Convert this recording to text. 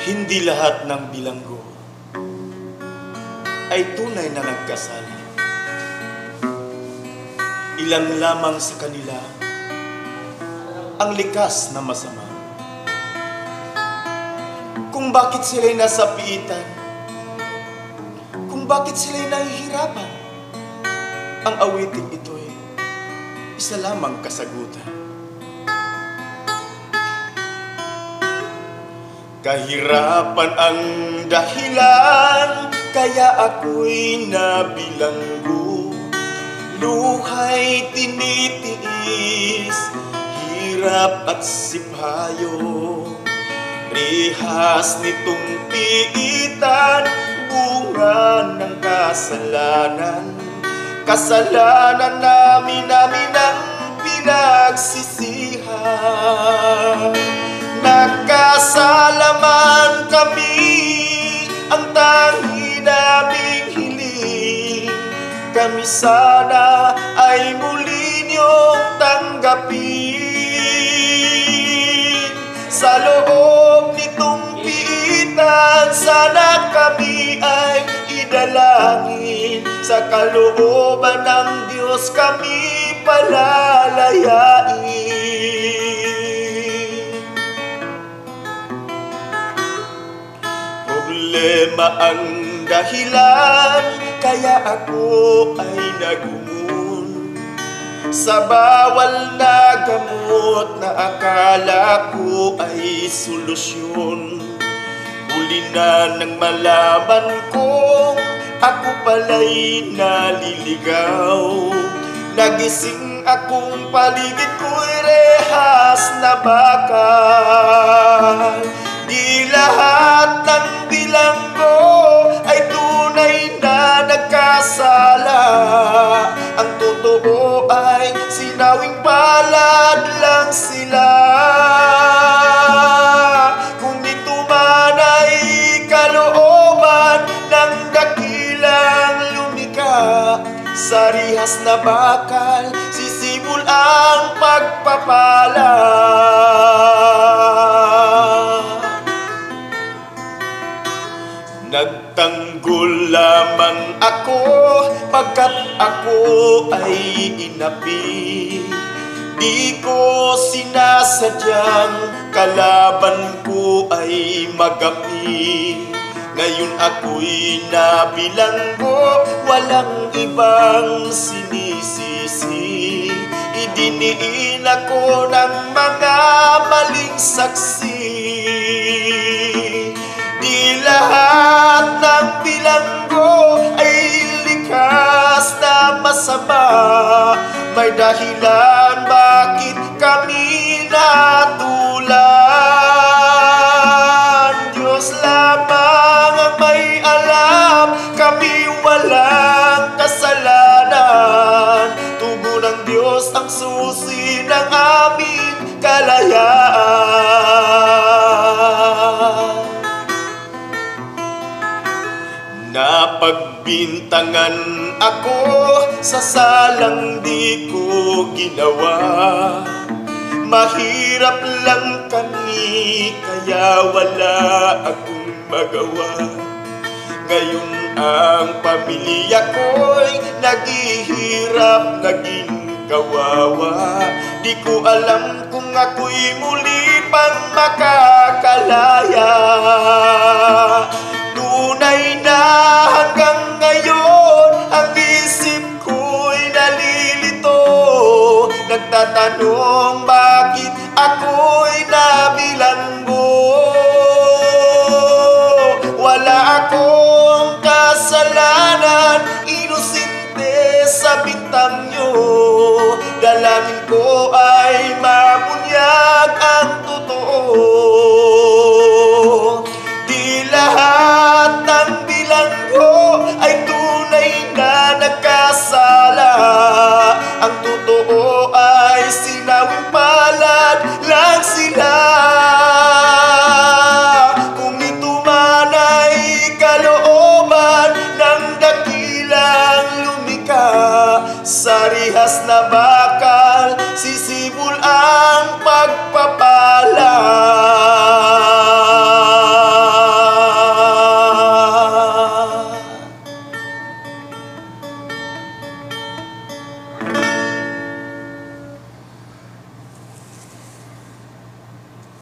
Hindi lahat ng bilanggo ay tunay na nagkasala. Ilan lamang sa kanila ang likas na masama. Kung bakit sila'y nasa piitan, kung bakit sila'y nahihirapan, ang awiting ito'y isa lamang kasagutan. Kahirapan ang dahilan, kaya ako'y nabilanggo. Luhay tinitiis, hirap at sipayo. Rihas nitong piitan, bunga ng kasalanan. Kasalanan namin ang pinagsisihan. Nagkasalaman kami, ang tangi naming hiling. Kami sana ay muli niyong tanggapin. Sa loob nitong piitan, sana kami ay idalangin. Sa kalooban ng Diyos kami palalayain. Problema ang dahilan, kaya ako ay nagumun sa bawal na gamot na akala ko ay solusyon. Huli na nang malaman kong ako pala'y naliligaw. Nagising akong paligid ko'y rehas na bakal. Di lahat ng bilanggo ay tunay na nagkasala. Ang totoo ay sinawing palad lang sila. Kung ito man ay kalooban ng dakilang lumikha, sa rihas na bakal sisibol ang pagpapala. Nagtanggol lamang ako pagkat ako ay inapi. Di ko sinasadyang kalaban ko ay magapi. Ngayon ako'y nabilanggo, walang ibang sinisisi. Idiniin ako ng mga maling saksi. Di lahat ng bilanggo ay likas na masama. May dahilan bakit kami natulan. Diyos lamang ang may alam, kami walang kasalanan. Tubo ng Diyos ang susi ng aming kalayaan. Napagbintangan ako sa salang di ko ginawa. Mahirap lang kami, kaya wala akong magawa. Ngayon ang pamilya ko'y naghihirap, naging kawawa. Di ko alam kung ako'y muli pang makakalaya. Tunay na hanggang ngayon ang isip ko'y nalilito. Nagtatanong bakit ako'y nabilanggo. Wala akong kasalanan, inosente sa bintang